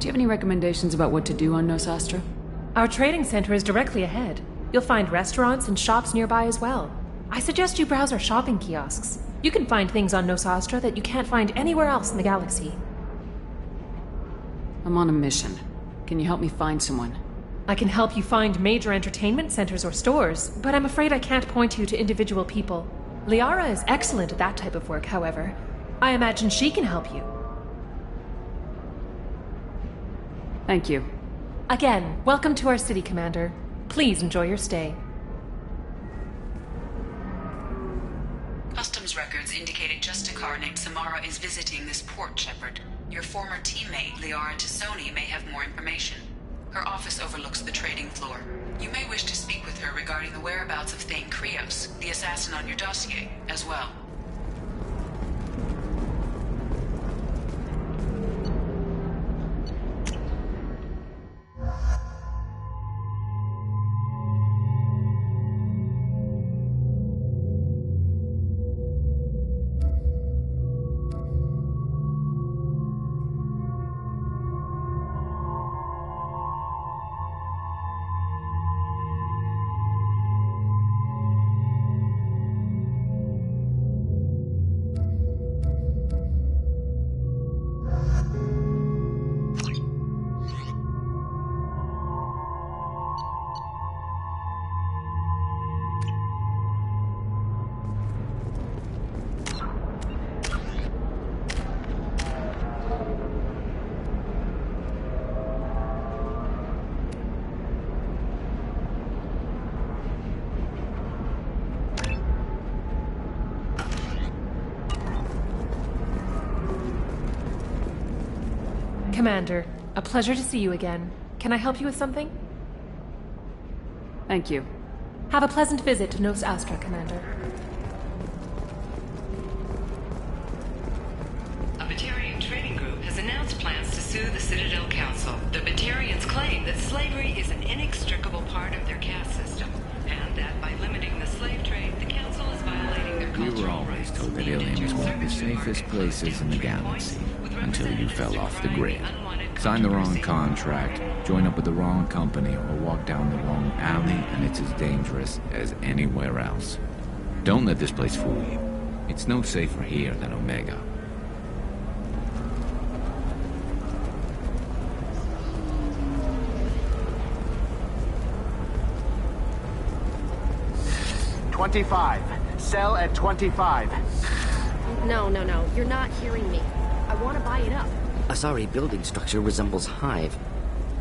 Do you have any recommendations about what to do on Nosastra? Our trading center is directly ahead. You'll find restaurants and shops nearby as well. I suggest you browse our shopping kiosks. You can find things on Nosastra that you can't find anywhere else in the galaxy. I'm on a mission. Can you help me find someone? I can help you find major entertainment centers or stores, but I'm afraid I can't point you to individual people. Liara is excellent at that type of work, however. I imagine she can help you. Thank you. Again, welcome to our city, Commander. Please enjoy your stay. Customs records indicated just a car named Samara is visiting this port, Shepard. Your former teammate, Liara Tassoni, may have more information. Her office overlooks the trading floor. You may wish to speak with her regarding the whereabouts of Thane Krios, the assassin on your dossier, as well. Commander, a pleasure to see you again. Can I help you with something? Thank you. Have a pleasant visit to Nos Astra, Commander. A Batarian trading group has announced plans to sue the Citadel Council. The Batarians claim that slavery is an inextricable part of their caste system, and that by limiting the slave trade, the Council is violating their cultural rights. We were always told that Ilium was one of the safest places in the galaxy, until you fell off the grid. Sign the wrong contract, join up with the wrong company, or walk down the wrong alley, and it's as dangerous as anywhere else. Don't let this place fool you. It's no safer here than Omega. Sell at 25. No. You're not hearing me. I want to buy it up. Asari building structure resembles hive.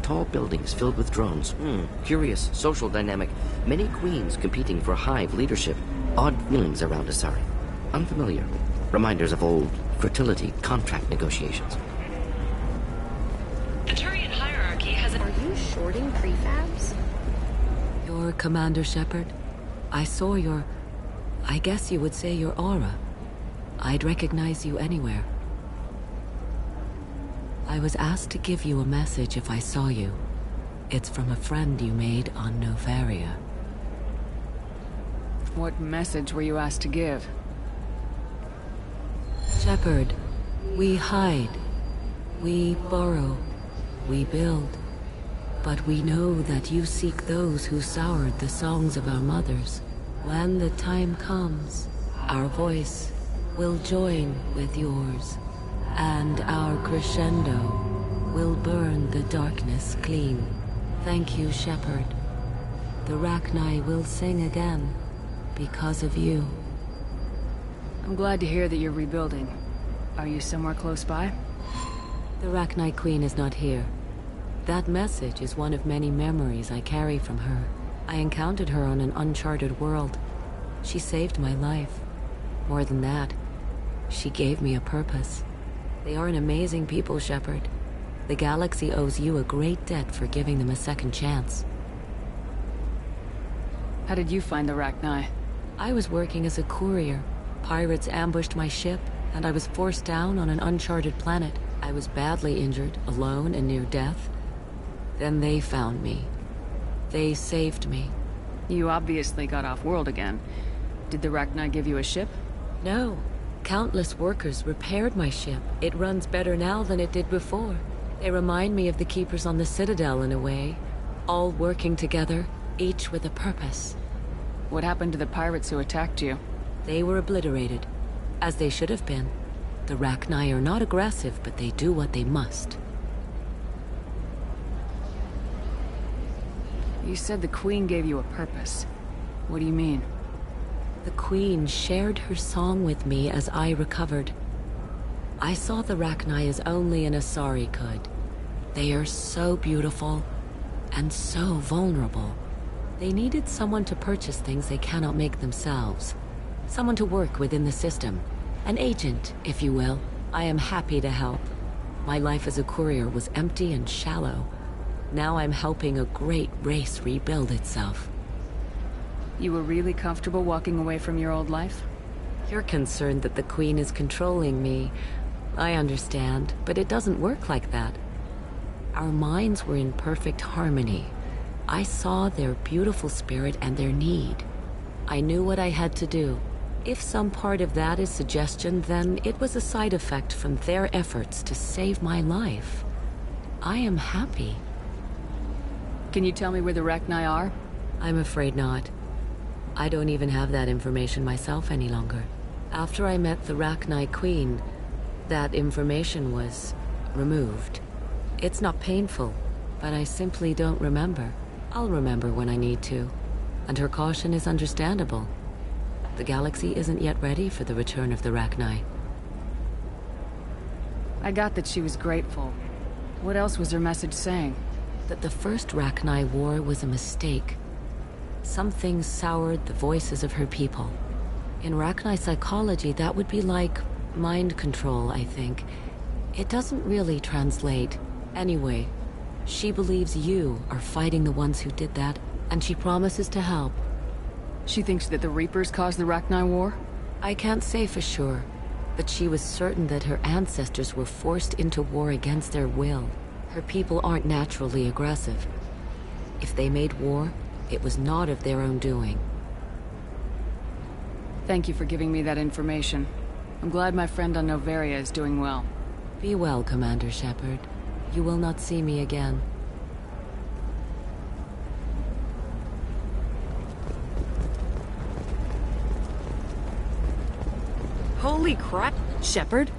Tall buildings filled with drones. Curious social dynamic. Many queens competing for hive leadership. Odd feelings around Asari. Unfamiliar. Reminders of old fertility contract negotiations. The Turian hierarchy has Are you shorting prefabs? You're Commander Shepard. I saw your... I guess you would say your aura. I'd recognize you anywhere. I was asked to give you a message if I saw you. It's from a friend you made on Novaria. What message were you asked to give? Shepard, we hide. We borrow. We build. But we know that you seek those who soured the songs of our mothers. When the time comes, our voice will join with yours, and our crescendo will burn the darkness clean. Thank you, Shepard. The Rachni will sing again because of you. I'm glad to hear that you're rebuilding. Are you somewhere close by? The Rachni Queen is not here. That message is one of many memories I carry from her. I encountered her on an uncharted world. She saved my life. More than that, she gave me a purpose. They are an amazing people, Shepard. The galaxy owes you a great debt for giving them a second chance. How did you find the Rachni? I was working as a courier. Pirates ambushed my ship, and I was forced down on an uncharted planet. I was badly injured, alone and near death. Then they found me. They saved me. You obviously got off-world again. Did the Rachni give you a ship? No. Countless workers repaired my ship. It runs better now than it did before. They remind me of the Keepers on the Citadel in a way. All working together, each with a purpose. What happened to the pirates who attacked you? They were obliterated, as they should have been. The Rachni are not aggressive, but they do what they must. You said the Queen gave you a purpose. What do you mean? The Queen shared her song with me as I recovered. I saw the Rachni as only an Asari could. They are so beautiful, and so vulnerable. They needed someone to purchase things they cannot make themselves. Someone to work within the system. An agent, if you will. I am happy to help. My life as a courier was empty and shallow. Now I'm helping a great race rebuild itself. You were really comfortable walking away from your old life? You're concerned that the Queen is controlling me. I understand, but it doesn't work like that. Our minds were in perfect harmony. I saw their beautiful spirit and their need. I knew what I had to do. If some part of that is suggestion, then it was a side effect from their efforts to save my life. I am happy. Can you tell me where the Rachni are? I'm afraid not. I don't even have that information myself any longer. After I met the Rachni Queen, that information was removed. It's not painful, but I simply don't remember. I'll remember when I need to, and her caution is understandable. The galaxy isn't yet ready for the return of the Rachni. I got that she was grateful. What else was her message saying? That the first Rachni war was a mistake. Some things soured the voices of her people. In Rachni psychology, that would be like mind control, I think. It doesn't really translate. Anyway, she believes you are fighting the ones who did that, and she promises to help. She thinks that the Reapers caused the Rachni war? I can't say for sure, but she was certain that her ancestors were forced into war against their will. Her people aren't naturally aggressive. If they made war, it was not of their own doing. Thank you for giving me that information. I'm glad my friend on Noveria is doing well. Be well, Commander Shepard. You will not see me again. Holy crap, Shepard!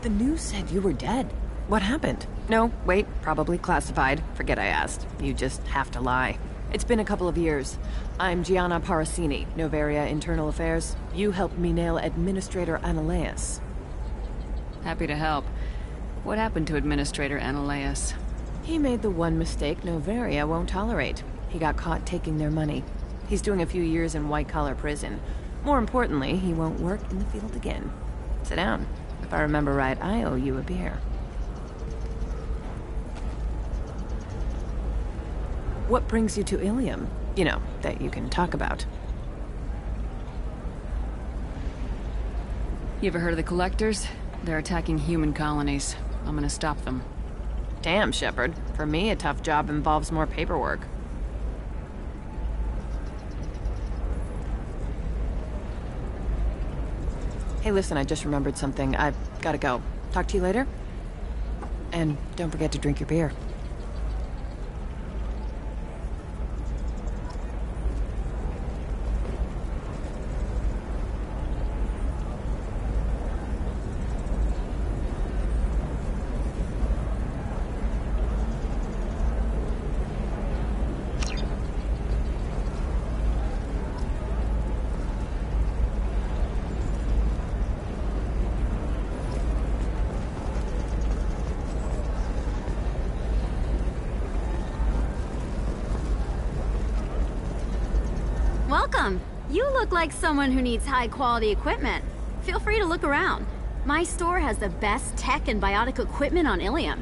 The news said you were dead. What happened? No, wait, probably classified. Forget I asked. You just have to lie. It's been a couple of years. I'm Gianna Parasini, Noveria Internal Affairs. You helped me nail Administrator Analeas. Happy to help. What happened to Administrator Analeas? He made the one mistake Noveria won't tolerate. He got caught taking their money. He's doing a few years in white-collar prison. More importantly, he won't work in the field again. Sit down. If I remember right, I owe you a beer. What brings you to Ilium? You know, that you can talk about. You ever heard of the Collectors? They're attacking human colonies. I'm gonna stop them. Damn, Shepard. For me, a tough job involves more paperwork. Hey, listen, I just remembered something. I've gotta go. Talk to you later? And don't forget to drink your beer. Welcome. You look like someone who needs high-quality equipment. Feel free to look around. My store has the best tech and biotic equipment on Ilium.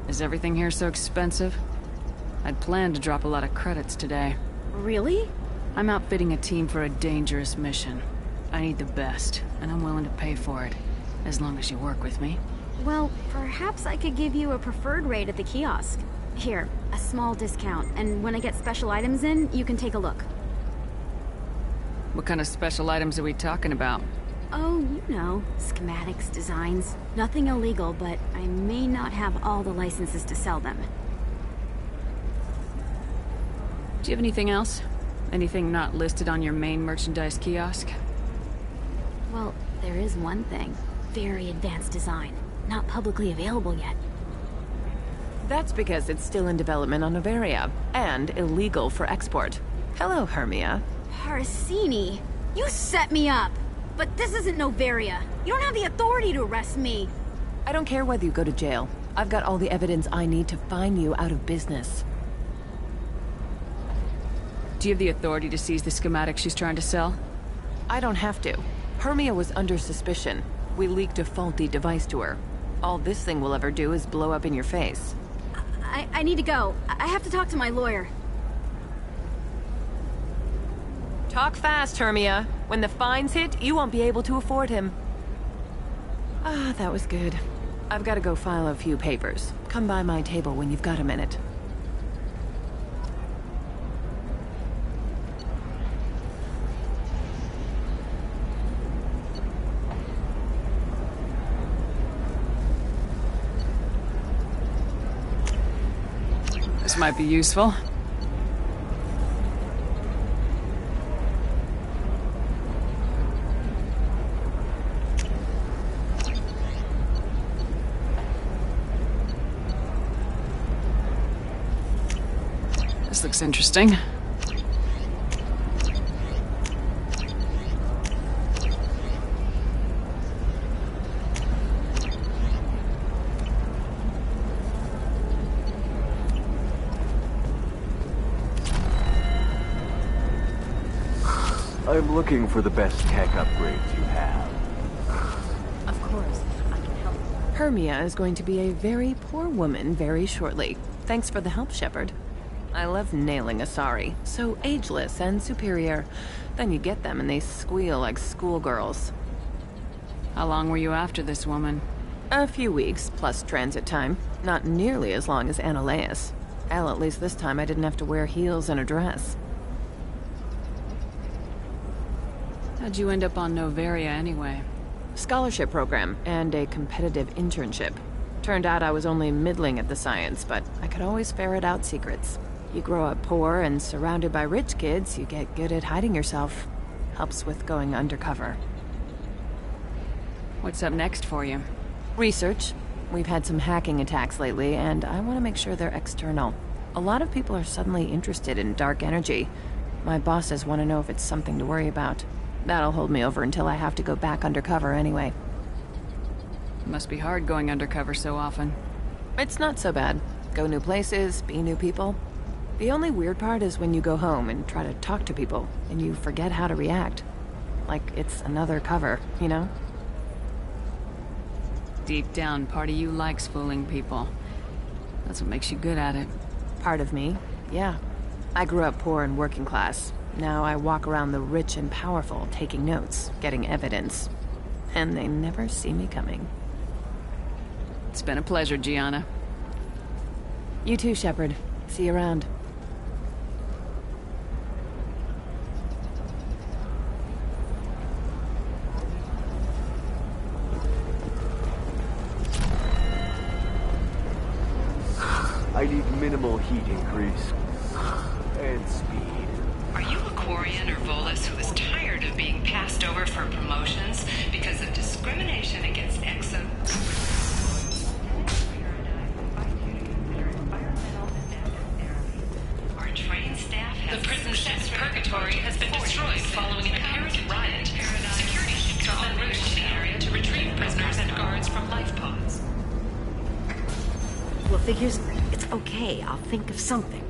Is everything here so expensive? I'd planned to drop a lot of credits today. Really? I'm outfitting a team for a dangerous mission. I need the best, and I'm willing to pay for it, as long as you work with me. Well, perhaps I could give you a preferred rate at the kiosk. Here, a small discount, and when I get special items in, you can take a look. What kind of special items are we talking about? Oh, you know, schematics, designs. Nothing illegal, but I may not have all the licenses to sell them. Do you have anything else? Anything not listed on your main merchandise kiosk? Well, there is one thing. Very advanced design. Not publicly available yet. That's because it's still in development on Novaria, and illegal for export. Hello, Hermia. Parsini, you set me up! But this isn't Novaria. You don't have the authority to arrest me. I don't care whether you go to jail. I've got all the evidence I need to find you out of business. Do you have the authority to seize the schematic she's trying to sell? I don't have to. Hermia was under suspicion. We leaked a faulty device to her. All this thing will ever do is blow up in your face. I need to go. I have to talk to my lawyer. Talk fast, Hermia. When the fines hit, you won't be able to afford him. Ah, that was good. I've got to go file a few papers. Come by my table when you've got a minute. This might be useful. This looks interesting. I'm looking for the best tech upgrades you have. Of course, I can help. Hermia is going to be a very poor woman very shortly. Thanks for the help, Shepard. I love nailing Asari. So ageless and superior. Then you get them and they squeal like schoolgirls. How long were you after this woman? A few weeks, plus transit time. Not nearly as long as Annaleus. Hell, at least this time I didn't have to wear heels and a dress. How'd you end up on Novaria anyway? Scholarship program and a competitive internship. Turned out I was only middling at the science, but I could always ferret out secrets. You grow up poor and surrounded by rich kids, you get good at hiding yourself. Helps with going undercover. What's up next for you? Research. We've had some hacking attacks lately, and I want to make sure they're external. A lot of people are suddenly interested in dark energy. My bosses want to know if it's something to worry about. That'll hold me over until I have to go back undercover anyway. Must be hard going undercover so often. It's not so bad. Go new places, be new people. The only weird part is when you go home and try to talk to people, and you forget how to react. Like it's another cover, you know? Deep down, part of you likes fooling people. That's what makes you good at it. Part of me, yeah. I grew up poor and working class. Now I walk around the rich and powerful, taking notes, getting evidence. And they never see me coming. It's been a pleasure, Gianna. You too, Shepard. See you around. I need minimal heat increase. And speed. Are you a Quarian or Volus who is tired of being passed over for promotions because of discrimination against exo... Our trained staff has... The prison ship's purgatory has been destroyed following an apparent riot. Security ships are en route to the area to retrieve prisoners and guards from life pods. Well, figures, it's okay. I'll think of something.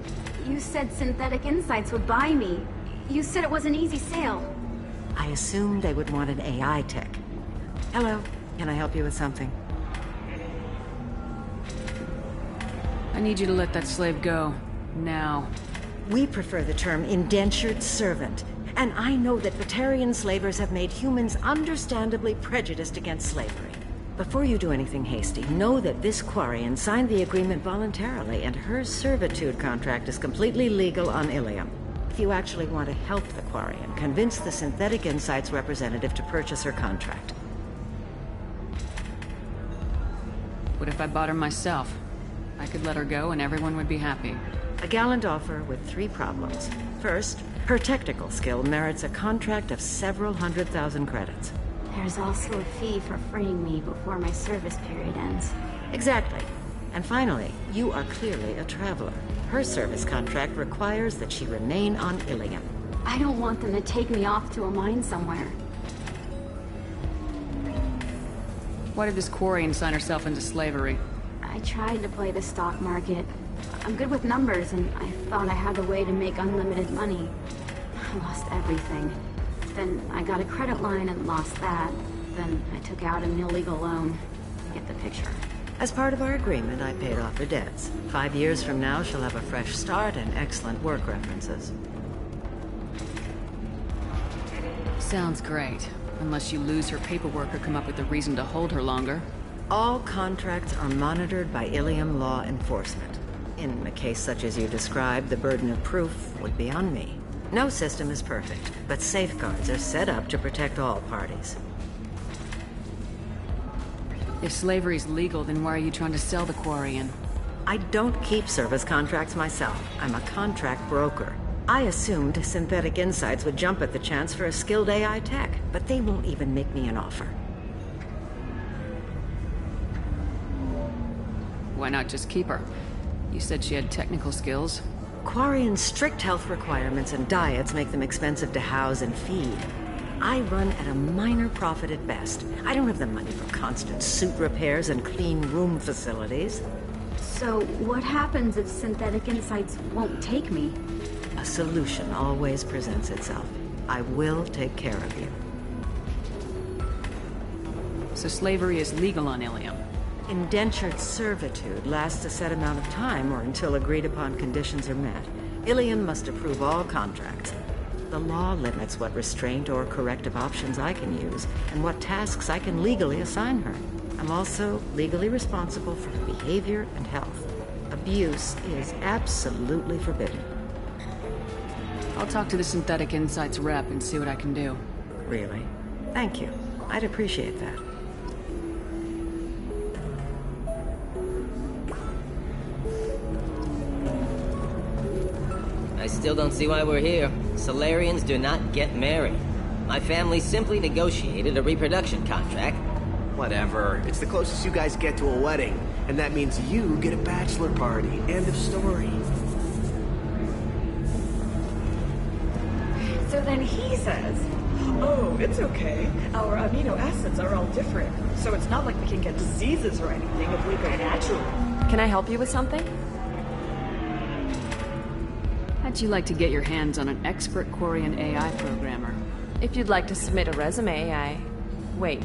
You said Synthetic Insights would buy me. You said it was an easy sale. I assumed they would want an AI tech. Hello, can I help you with something? I need you to let that slave go. Now. We prefer the term indentured servant. And I know that Batarian slavers have made humans understandably prejudiced against slavery. Before you do anything hasty, know that this Quarian signed the agreement voluntarily, and her servitude contract is completely legal on Ilium. if you actually want to help the Quarian, convince the Synthetic Insights representative to purchase her contract. What if I bought her myself? I could let her go and everyone would be happy. A gallant offer with 3 problems. First, her technical skill merits a contract of several 100,000 credits. There's also a fee for freeing me before my service period ends. Exactly. And finally, you are clearly a traveler. Her service contract requires that she remain on Ilium. I don't want them to take me off to a mine somewhere. Why did this Quarian sign herself into slavery? I tried to play the stock market. I'm good with numbers, and I thought I had a way to make unlimited money. I lost everything. Then I got a credit line and lost that. Then I took out an illegal loan. You get the picture. As part of our agreement, I paid off her debts. 5 years from now, she'll have a fresh start and excellent work references. Sounds great. Unless you lose her paperwork or come up with a reason to hold her longer. All contracts are monitored by Ilium law enforcement. In a case such as you described, the burden of proof would be on me. No system is perfect, but safeguards are set up to protect all parties. If slavery's legal, then why are you trying to sell the Quarian? I don't keep service contracts myself. I'm a contract broker. I assumed Synthetic Insights would jump at the chance for a skilled AI tech, but they won't even make me an offer. Why not just keep her? You said she had technical skills. Quarian's strict health requirements and diets make them expensive to house and feed. I run at a minor profit at best. I don't have the money for constant suit repairs and clean room facilities. So, what happens if Synthetic Insights won't take me? A solution always presents itself. I will take care of you. So slavery is legal on Ilium? Indentured servitude lasts a set amount of time or until agreed upon conditions are met. Ilium must approve all contracts. The law limits what restraint or corrective options I can use and what tasks I can legally assign her. I'm also legally responsible for her behavior and health. Abuse is absolutely forbidden. I'll talk to the Synthetic Insights rep and see what I can do. Really? Thank you. I'd appreciate that. I still don't see why we're here. Solarians do not get married. My family simply negotiated a reproduction contract. Whatever. It's the closest you guys get to a wedding. And that means you get a bachelor party. End of story. So then he says, oh, it's okay. Our amino acids are all different. So it's not like we can get diseases or anything if we go natural. Can I help you with something? How'd you like to get your hands on an expert Quarian AI programmer? If you'd like to submit a resume, Wait.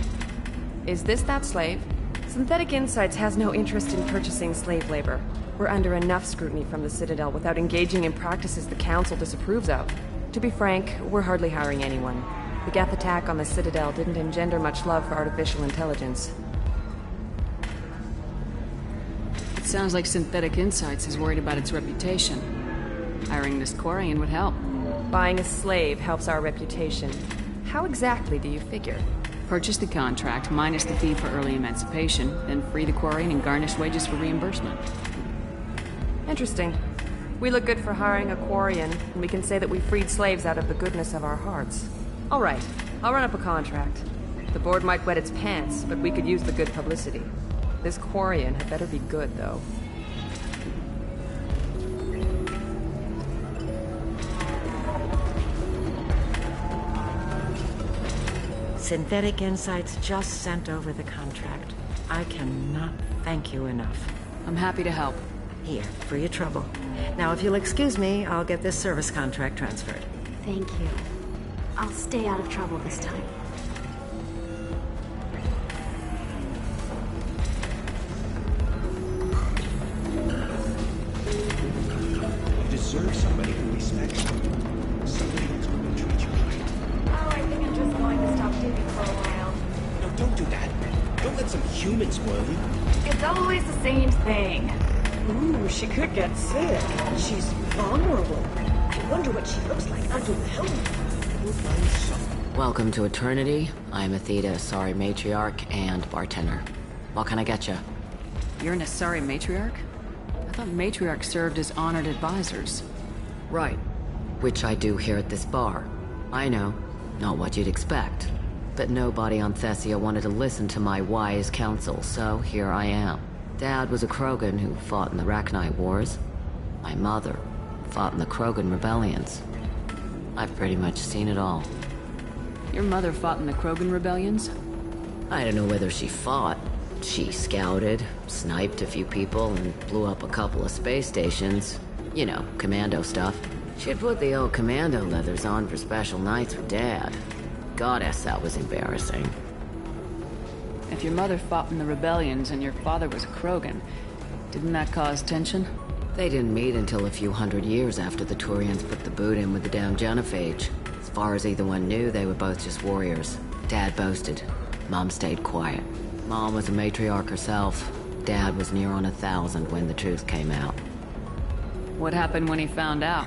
Is this that slave? Synthetic Insights has no interest in purchasing slave labor. We're under enough scrutiny from the Citadel without engaging in practices the Council disapproves of. To be frank, we're hardly hiring anyone. The Geth attack on the Citadel didn't engender much love for artificial intelligence. It sounds like Synthetic Insights is worried about its reputation. Hiring this Quarian would help. Buying a slave helps our reputation. How exactly do you figure? Purchase the contract, minus the fee for early emancipation, then free the Quarian and garnish wages for reimbursement. Interesting. We look good for hiring a Quarian, and we can say that we freed slaves out of the goodness of our hearts. All right, I'll run up a contract. The board might wet its pants, but we could use the good publicity. This Quarian had better be good, though. Synthetic Insights just sent over the contract. I cannot thank you enough. I'm happy to help. Here, for your trouble. Now, if you'll excuse me, I'll get this service contract transferred. Thank you. I'll stay out of trouble this time. You deserve somebody who respects you. Somebody who's going to treat you right. Oh, I think I'm just going to stop digging for a while. No, don't do that. Don't let some human spoil you. It's always the same thing. Ooh, she could get sick. She's vulnerable. I wonder what she looks like under the helmet. Welcome to Eternity. I'm Athena, Asari Matriarch and bartender. What can I get you? You're an Asari Matriarch? I thought Matriarchs served as honored advisors. Right. Which I do here at this bar. I know. Not what you'd expect. But nobody on Thessia wanted to listen to my wise counsel, so here I am. Dad was a Krogan who fought in the Rachni Wars. My mother fought in the Krogan rebellions. I've pretty much seen it all. Your mother fought in the Krogan rebellions? I don't know whether she fought. She scouted, sniped a few people, and blew up a couple of space stations. You know, commando stuff. She'd put the old commando leathers on for special nights with Dad. Goddess, that was embarrassing. If your mother fought in the rebellions and your father was a Krogan, didn't that cause tension? They didn't meet until a few hundred years after the Turians put the boot in with the damn genophage. As far as either one knew, they were both just warriors. Dad boasted. Mom stayed quiet. Mom was a matriarch herself. Dad was near on 1,000 when the truth came out. What happened when he found out?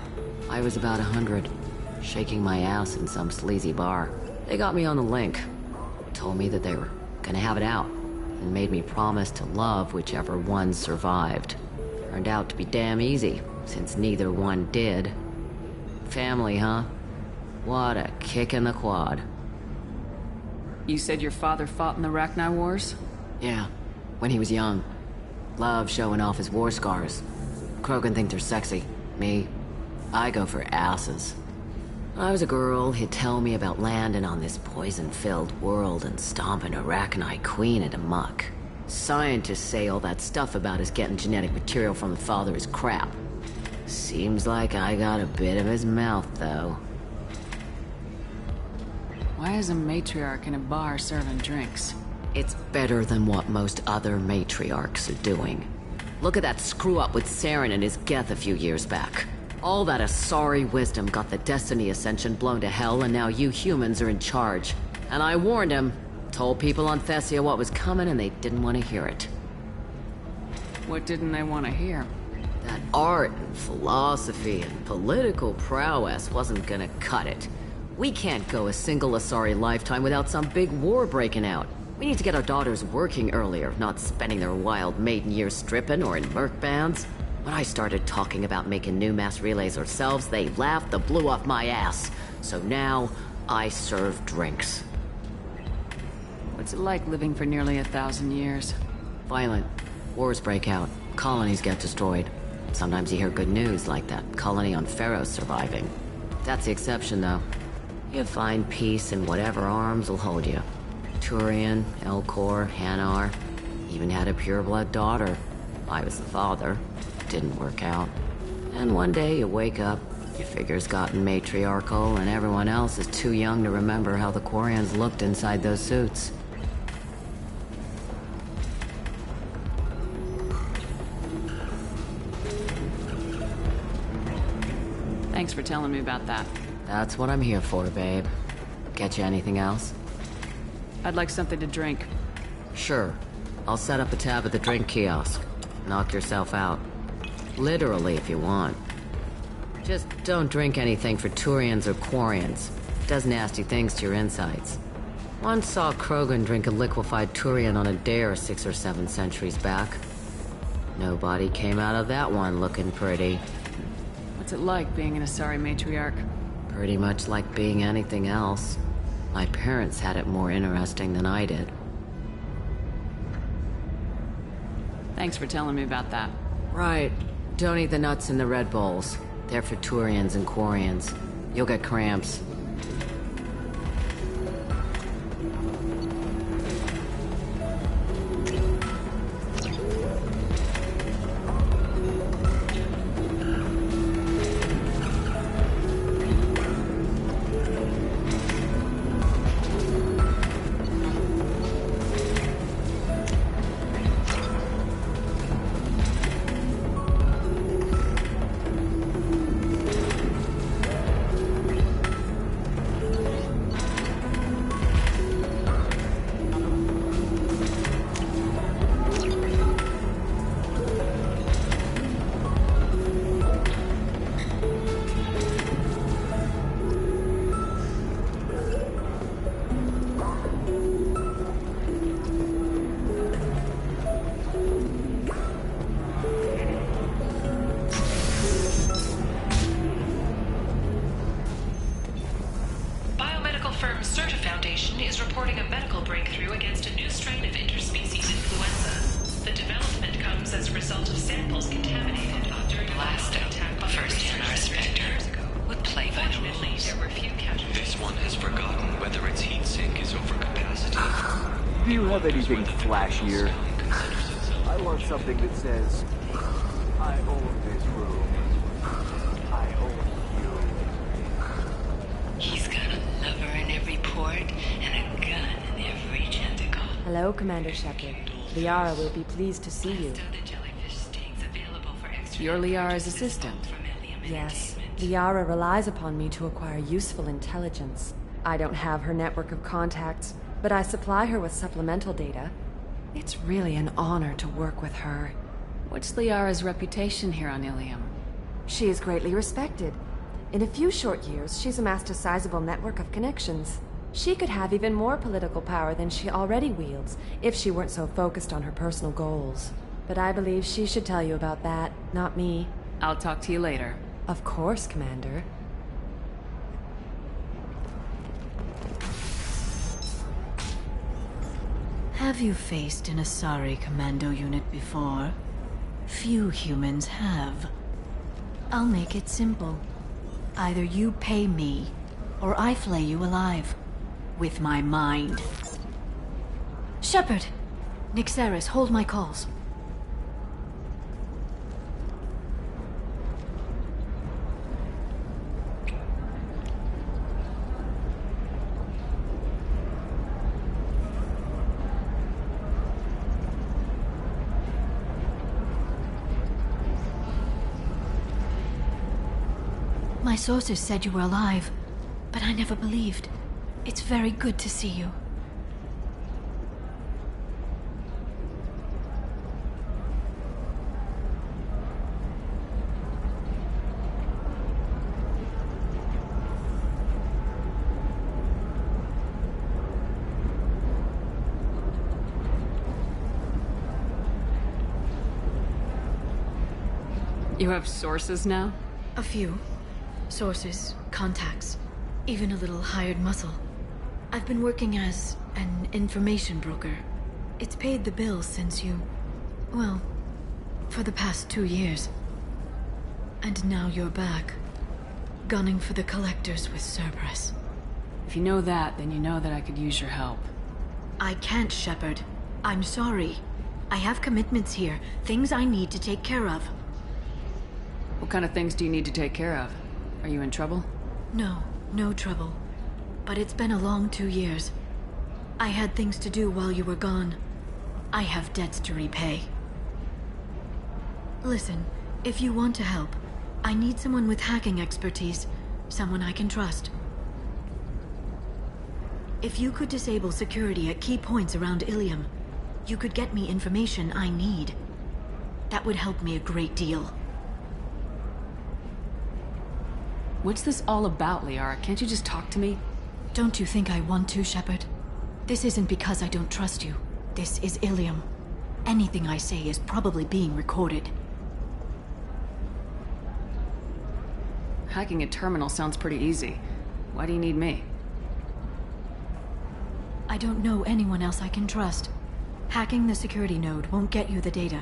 I was about 100, shaking my ass in some sleazy bar. They got me on the link. Told me that they were gonna have it out, and made me promise to love whichever one survived. Turned out to be damn easy, since neither one did. Family, huh? What a kick in the quad. You said your father fought in the Rachni Wars? Yeah, when he was young. Loved showing off his war scars. Krogan think they're sexy. Me, I go for asses. When I was a girl, he'd tell me about landing on this poison-filled world and stomping a Rachni queen into muck. Scientists say all that stuff about us getting genetic material from the father is crap. Seems like I got a bit of his mouth, though. Why is a matriarch in a bar serving drinks? It's better than what most other matriarchs are doing. Look at that screw-up with Saren and his Geth a few years back. All that Asari wisdom got the Destiny Ascension blown to hell, and now you humans are in charge. And I warned him. Told people on Thessia what was coming, and they didn't want to hear it. What didn't they want to hear? That art and philosophy and political prowess wasn't gonna cut it. We can't go a single Asari lifetime without some big war breaking out. We need to get our daughters working earlier, not spending their wild maiden years stripping or in merc bands. When I started talking about making new mass relays ourselves, they laughed the blue off my ass. So now, I serve drinks. What's it like living for nearly 1,000 years? Violent. Wars break out. Colonies get destroyed. Sometimes you hear good news, like that colony on Pharaoh's surviving. That's the exception, though. You find peace in whatever arms will hold you. Turian, Elcor, Hanar. Even had a pureblood daughter. I was the father. Didn't work out. And one day you wake up, your figure's gotten matriarchal, and everyone else is too young to remember how the Quarians looked inside those suits. Thanks for telling me about that. That's what I'm here for, babe. Get you anything else? I'd like something to drink. Sure. I'll set up a tab at the drink kiosk. Knock yourself out. Literally, if you want. Just don't drink anything for Turians or Quarians. Does nasty things to your insides. Once saw Krogan drink a liquefied Turian on a dare 6 or 7 centuries back. Nobody came out of that one looking pretty. What's it like being an Asari matriarch? Pretty much like being anything else. My parents had it more interesting than I did. Thanks for telling me about that. Right. Don't eat the nuts in the Red Bowls. They're for Turians and Quarians. You'll get cramps. reporting a medical breakthrough against a new strain of interspecies influenza. The development comes as a result of samples contaminated during a last attack on First in our Spectre would play by the rules. There were few casualties. This one has forgotten whether its heat sink is over capacity. Do you have anything flashier? I want something that says, I own this room. I own you. He's got a lover in every port and a gun in every tentacle. Hello, Commander Shepard. Liara will be pleased to see you. You're Liara's assistant. Yes. Liara relies upon me to acquire useful intelligence. I don't have her network of contacts, but I supply her with supplemental data. It's really an honor to work with her. What's Liara's reputation here on Ilium? She is greatly respected. In a few short years, she's amassed a sizable network of connections. She could have even more political power than she already wields if she weren't so focused on her personal goals. But I believe she should tell you about that, not me. I'll talk to you later. Of course, Commander. Have you faced an Asari commando unit before? Few humans have. I'll make it simple. Either you pay me, or I flay you alive. With my mind. Shepard! Nixeris, hold my calls. My sources said you were alive, but I never believed. It's very good to see you. You have sources now? A few. Sources, contacts, even a little hired muscle. I've been working as an information broker. It's paid the bills since you... well, for the past 2 years. And now you're back, gunning for the collectors with Cerberus. If you know that, then you know that I could use your help. I can't, Shepard. I'm sorry. I have commitments here, things I need to take care of. What kind of things do you need to take care of? Are you in trouble? No, no trouble. But it's been a long 2 years. I had things to do while you were gone. I have debts to repay. Listen, if you want to help, I need someone with hacking expertise. Someone I can trust. If you could disable security at key points around Ilium, you could get me information I need. That would help me a great deal. What's this all about, Liara? Can't you just talk to me? Don't you think I want to, Shepard? This isn't because I don't trust you. This is Ilium. Anything I say is probably being recorded. Hacking a terminal sounds pretty easy. Why do you need me? I don't know anyone else I can trust. Hacking the security node won't get you the data.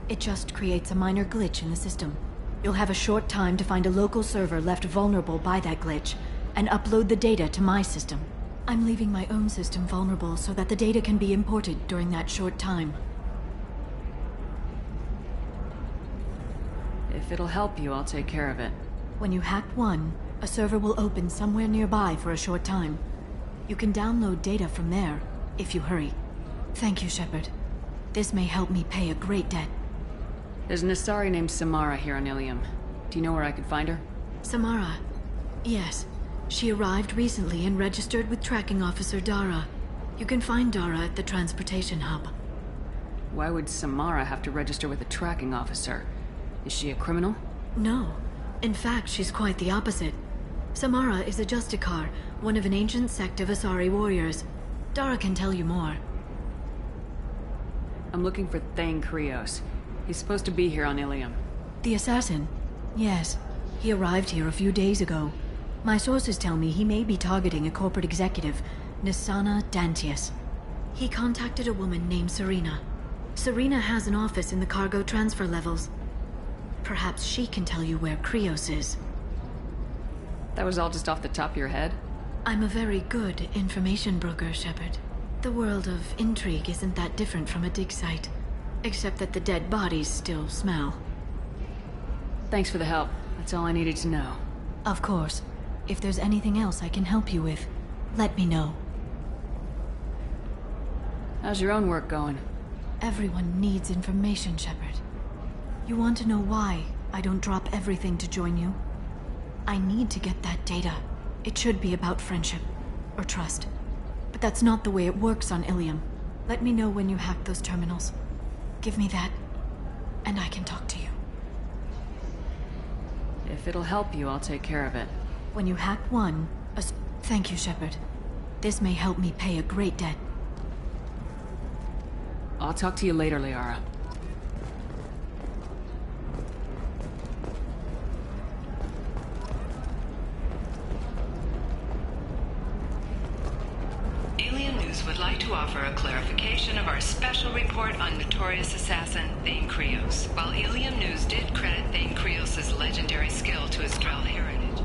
It just creates a minor glitch in the system. You'll have a short time to find a local server left vulnerable by that glitch, and upload the data to my system. I'm leaving my own system vulnerable so that the data can be imported during that short time. If it'll help you, I'll take care of it. When you hack one, a server will open somewhere nearby for a short time. You can download data from there, if you hurry. Thank you, Shepard. This may help me pay a great debt. There's an Asari named Samara here on Ilium. Do you know where I could find her? Samara? Yes. She arrived recently and registered with Tracking Officer Dara. You can find Dara at the transportation hub. Why would Samara have to register with a tracking officer? Is she a criminal? No. In fact, she's quite the opposite. Samara is a Justicar, one of an ancient sect of Asari warriors. Dara can tell you more. I'm looking for Thane Krios. He's supposed to be here on Ilium. The assassin? Yes. He arrived here a few days ago. My sources tell me he may be targeting a corporate executive, Nisana Dantius. He contacted a woman named Serena. Serena has an office in the cargo transfer levels. Perhaps she can tell you where Krios is. That was all just off the top of your head? I'm a very good information broker, Shepard. The world of intrigue isn't that different from a dig site, except that the dead bodies still smell. Thanks for the help. That's all I needed to know. Of course. If there's anything else I can help you with, let me know. How's your own work going? Everyone needs information, Shepard. You want to know why I don't drop everything to join you? I need to get that data. It should be about friendship, or trust. But that's not the way it works on Ilium. Let me know when you hack those terminals. Give me that, and I can talk to you. If it'll help you, I'll take care of it. When you hack one, thank you, Shepard. This may help me pay a great debt. I'll talk to you later, Liara. Alien News would like to offer a clarification of our special report on notorious assassin Thane Krios. While Alien News did credit Thane Krios' legendary skill to his Drell heritage,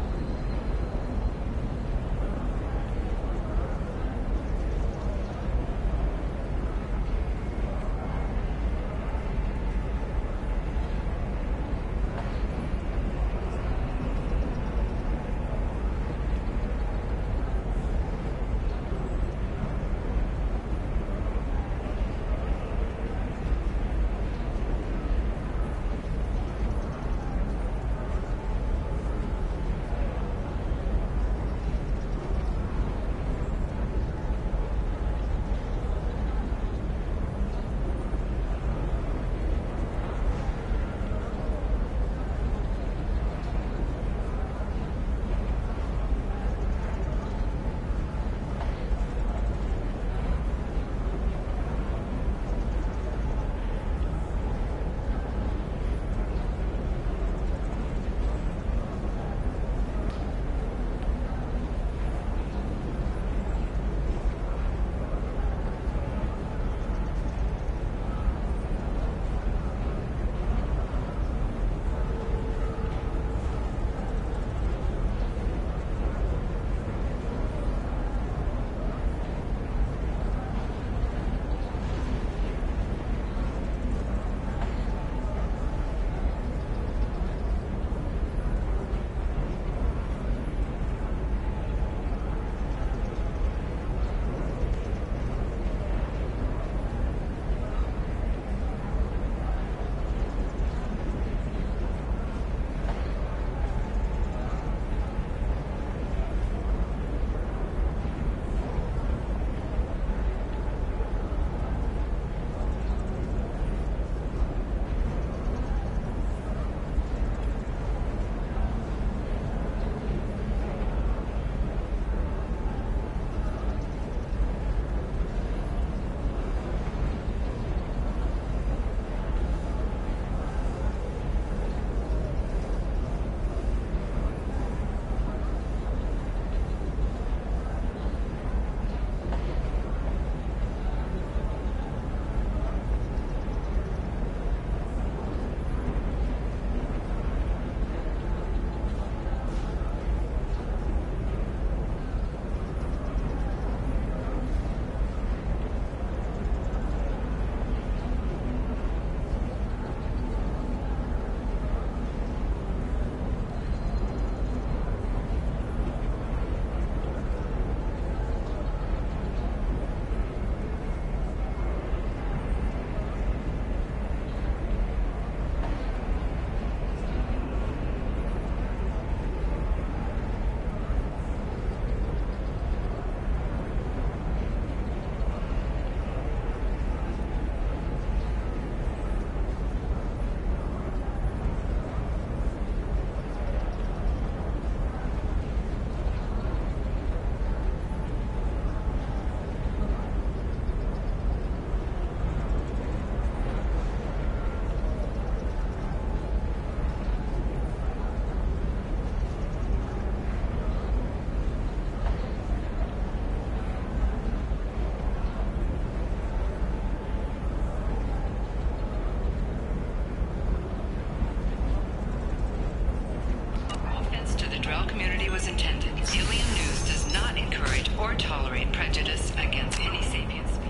or tolerate prejudice against any sapient species.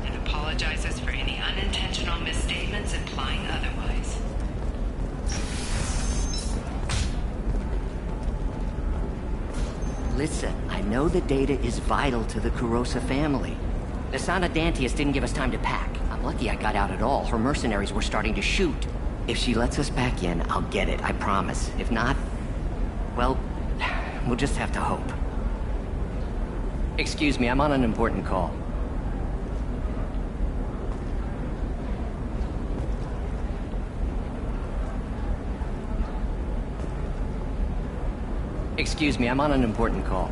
And apologizes for any unintentional misstatements implying otherwise. Listen, I know the data is vital to the Kurosa family. Nasana Dantius didn't give us time to pack. I'm lucky I got out at all. Her mercenaries were starting to shoot. If she lets us back in, I'll get it, I promise. If not, well, we'll just have to hope. Excuse me, I'm on an important call. Excuse me, I'm on an important call.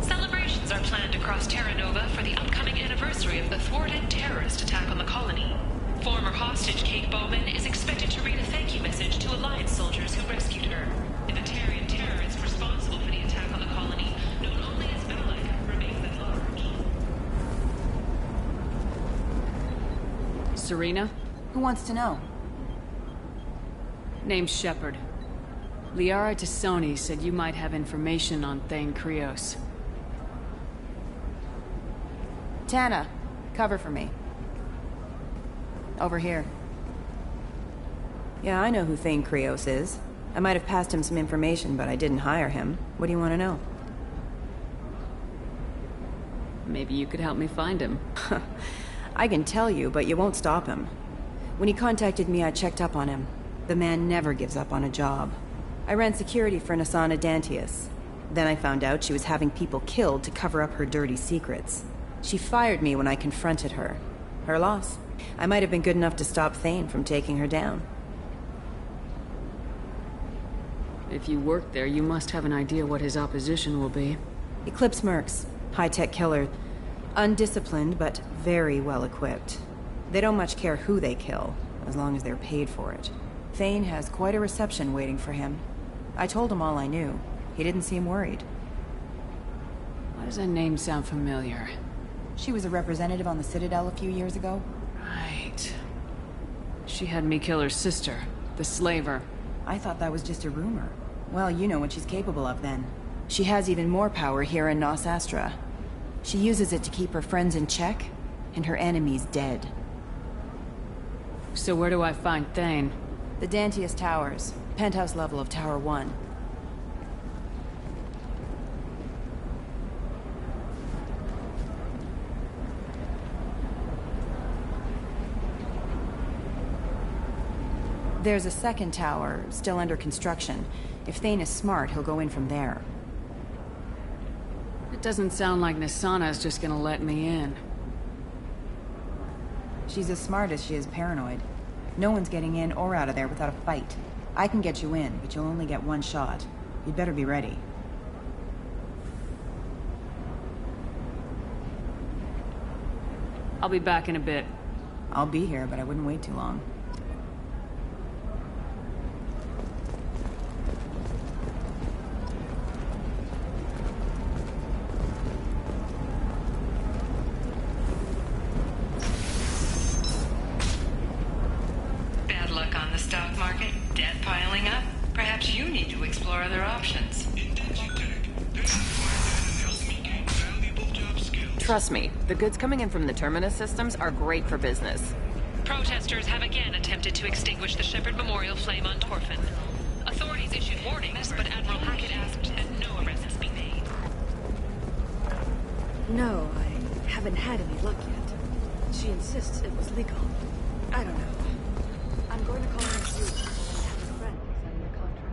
Celebrations are planned across Terra Nova for the upcoming anniversary of the thwarted terrorist attack on the colony. Former hostage Kate Bowman is expected to read a thank you message to Alliance soldiers who rescued her. The Batarian terrorist responsible for the attack on the colony, known only as Balak, remains at large. Serena? Who wants to know? Name's Shepard. Liara Tassoni said you might have information on Thane Krios. Tana, cover for me. Over here. Yeah, I know who Thane Krios is. I might have passed him some information, but I didn't hire him. What do you want to know? Maybe you could help me find him. I can tell you, but you won't stop him. When he contacted me, I checked up on him. The man never gives up on a job. I ran security for Nasana Dantius. Then I found out she was having people killed to cover up her dirty secrets. She fired me when I confronted her. Her loss. I might have been good enough to stop Thane from taking her down. If you work there, you must have an idea what his opposition will be. Eclipse mercs. High-tech killer. Undisciplined, but very well-equipped. They don't much care who they kill, as long as they're paid for it. Thane has quite a reception waiting for him. I told him all I knew. He didn't seem worried. Why does that name sound familiar? She was a representative on the Citadel a few years ago. Right. She had me kill her sister, the slaver. I thought that was just a rumor. Well, you know what she's capable of then. She has even more power here in Nos Astra. She uses it to keep her friends in check, and her enemies dead. So where do I find Thane? The Dantius Towers. Penthouse level of Tower 1. There's a second tower, still under construction. If Thane is smart, he'll go in from there. It doesn't sound like Nasana's just gonna let me in. She's as smart as she is paranoid. No one's getting in or out of there without a fight. I can get you in, but you'll only get one shot. You'd better be ready. I'll be back in a bit. I'll be here, but I wouldn't wait too long. Trust me, the goods coming in from the Terminus systems are great for business. Protesters have again attempted to extinguish the Shepard Memorial flame on Torfin. Authorities issued warnings, but Admiral Hackett asked that no arrests be made. No, I haven't had any luck yet. She insists it was legal. I don't know. I'm going to call her soon. I have a friend signing the contract.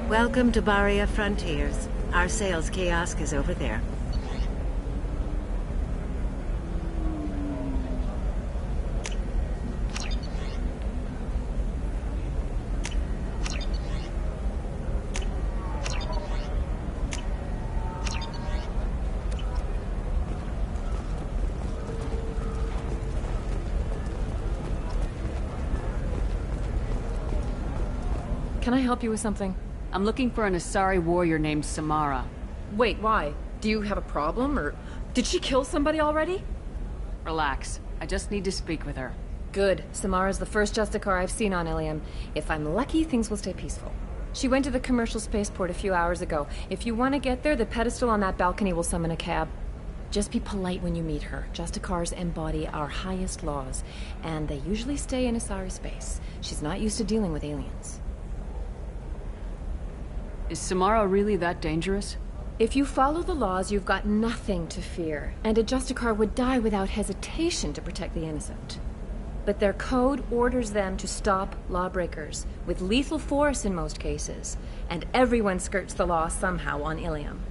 Welcome to Baria Frontiers. Our sales kiosk is over there. Can I help you with something? I'm looking for an Asari warrior named Samara. Wait, why? Do you have a problem, or did she kill somebody already? Relax. I just need to speak with her. Good. Samara's the first Justicar I've seen on Ilium. If I'm lucky, things will stay peaceful. She went to the commercial spaceport a few hours ago. If you want to get there, the pedestal on that balcony will summon a cab. Just be polite when you meet her. Justicars embody our highest laws, and they usually stay in Asari space. She's not used to dealing with aliens. Is Samara really that dangerous? If you follow the laws, you've got nothing to fear, and a Justicar would die without hesitation to protect the innocent. But their code orders them to stop lawbreakers, with lethal force in most cases, and everyone skirts the law somehow on Ilium.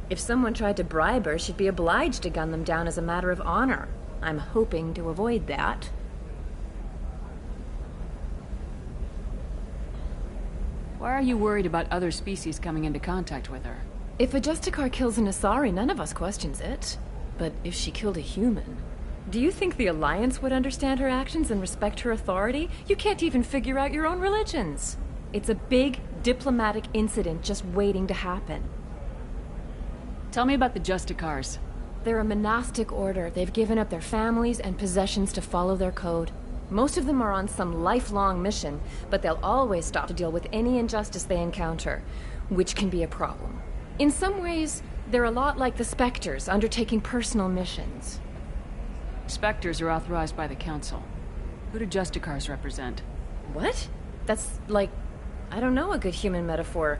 If someone tried to bribe her, she'd be obliged to gun them down as a matter of honor. I'm hoping to avoid that. Why are you worried about other species coming into contact with her? If a Justicar kills an Asari, none of us questions it. But if she killed a human... Do you think the Alliance would understand her actions and respect her authority? You can't even figure out your own religions. It's a big diplomatic incident just waiting to happen. Tell me about the Justicars. They're a monastic order. They've given up their families and possessions to follow their code. Most of them are on some lifelong mission, but they'll always stop to deal with any injustice they encounter, which can be a problem. In some ways, they're a lot like the Spectres, undertaking personal missions. Spectres are authorized by the Council. Who do Justicars represent? What? That's like, I don't know, a good human metaphor.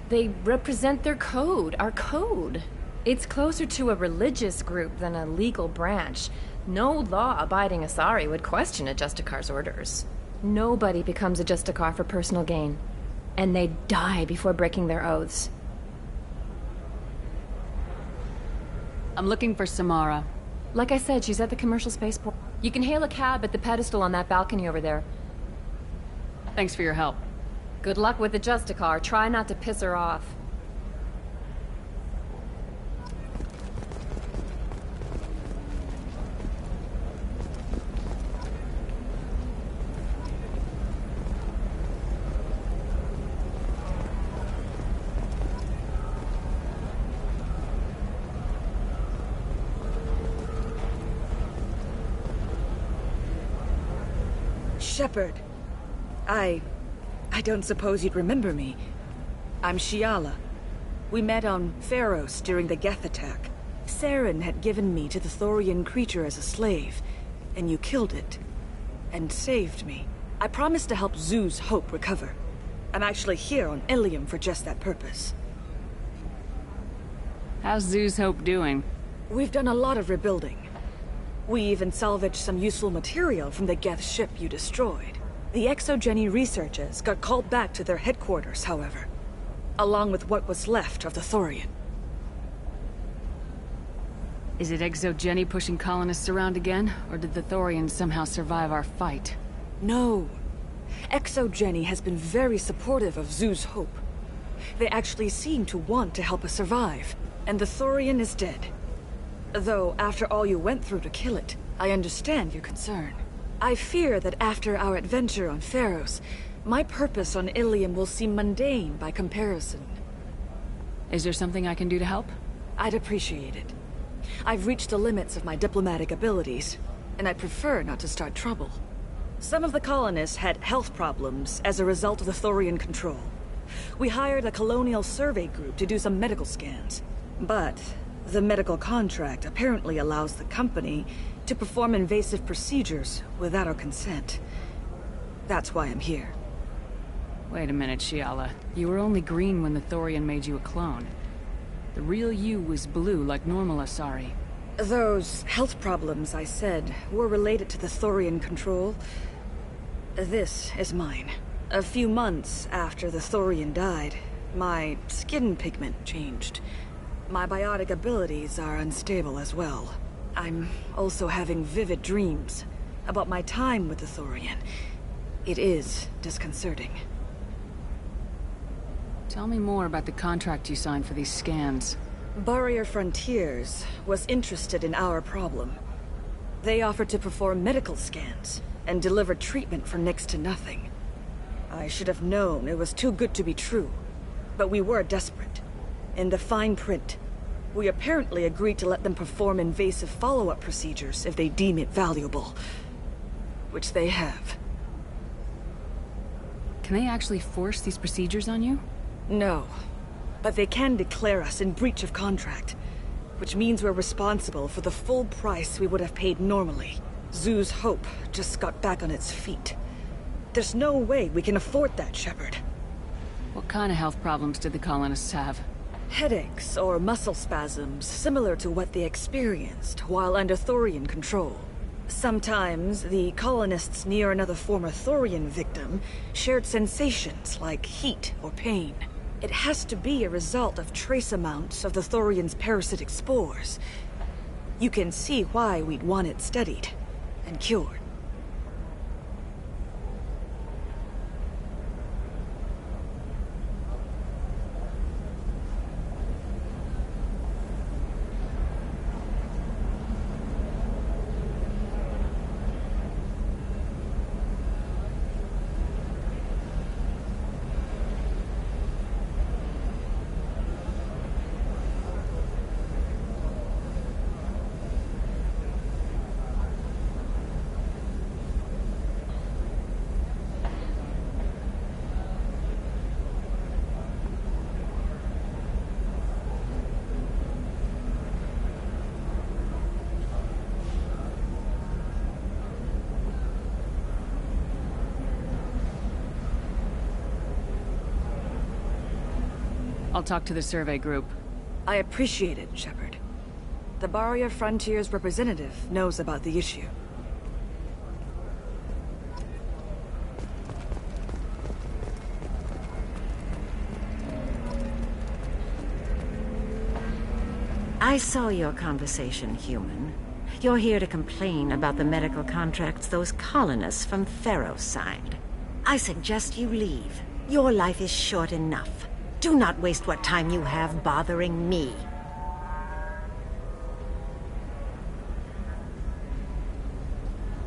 They represent their code, our code. It's closer to a religious group than a legal branch. No law-abiding Asari would question a Justicar's orders. Nobody becomes a Justicar for personal gain. And they die before breaking their oaths. I'm looking for Samara. Like I said, she's at the commercial spaceport. You can hail a cab at the pedestal on that balcony over there. Thanks for your help. Good luck with the Justicar. Try not to piss her off. Shepard. I don't suppose you'd remember me. I'm Shiala. We met on Pharos during the Geth attack. Saren had given me to the Thorian creature as a slave, and you killed it. And saved me. I promised to help Zoo's Hope recover. I'm actually here on Ilium for just that purpose. How's Zoo's Hope doing? We've done a lot of rebuilding. We even salvaged some useful material from the Geth ship you destroyed. The Exogeny researchers got called back to their headquarters, however, along with what was left of the Thorian. Is it Exogeny pushing colonists around again, or did the Thorians somehow survive our fight? No. Exogeny has been very supportive of Zoo's Hope. They actually seem to want to help us survive, and the Thorian is dead. Though, after all you went through to kill it, I understand your concern. I fear that after our adventure on Pharos, my purpose on Ilium will seem mundane by comparison. Is there something I can do to help? I'd appreciate it. I've reached the limits of my diplomatic abilities, and I'd prefer not to start trouble. Some of the colonists had health problems as a result of the Thorian control. We hired a colonial survey group to do some medical scans, but the medical contract apparently allows the company to perform invasive procedures without our consent. That's why I'm here. Wait a minute, Shiala. You were only green when the Thorian made you a clone. The real you was blue like normal Asari. Those health problems I said were related to the Thorian control. This is mine. A few months after the Thorian died, My skin pigment changed. My biotic abilities are unstable as well. I'm also having vivid dreams about my time with the Thorian. It is disconcerting. Tell me more about the contract you signed for these scans. Barrier Frontiers was interested in our problem. They offered to perform medical scans and deliver treatment for next to nothing. I should have known it was too good to be true, but we were desperate. In the fine print, we apparently agreed to let them perform invasive follow-up procedures if they deem it valuable. Which they have. Can they actually force these procedures on you? No. But they can declare us in breach of contract, which means we're responsible for the full price we would have paid normally. Zoo's hope just got back on its feet. There's no way we can afford that, Shepard. What kind of health problems did the colonists have? Headaches or muscle spasms, similar to what they experienced while under Thorian control. Sometimes, the colonists near another former Thorian victim shared sensations like heat or pain. It has to be a result of trace amounts of the Thorian's parasitic spores. You can see why we'd want it studied and cured. I'll talk to the survey group. I appreciate it, Shepard. The Barrier Frontiers representative knows about the issue. I saw your conversation, human. You're here to complain about the medical contracts those colonists from Theros signed. I suggest you leave. Your life is short enough. Do not waste what time you have bothering me.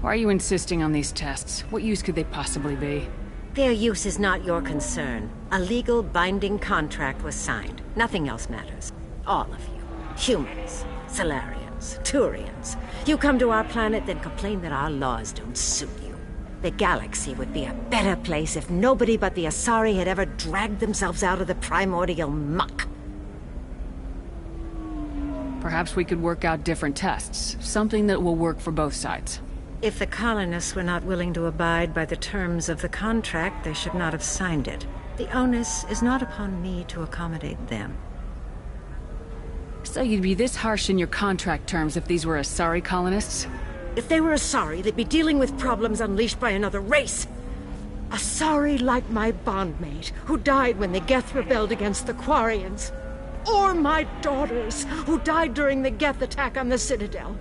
Why are you insisting on these tests? What use could they possibly be? Their use is not your concern. A legal, binding contract was signed. Nothing else matters. All of you. Humans, Solarians, Turians. You come to our planet, then complain that our laws don't suit you. The galaxy would be a better place if nobody but the Asari had ever dragged themselves out of the primordial muck. Perhaps we could work out different tests. Something that will work for both sides. If the colonists were not willing to abide by the terms of the contract, they should not have signed it. The onus is not upon me to accommodate them. So you'd be this harsh in your contract terms if these were Asari colonists? If they were Asari, they'd be dealing with problems unleashed by another race. Asari like my bondmate, who died when the Geth rebelled against the Quarians. Or my daughters, who died during the Geth attack on the Citadel.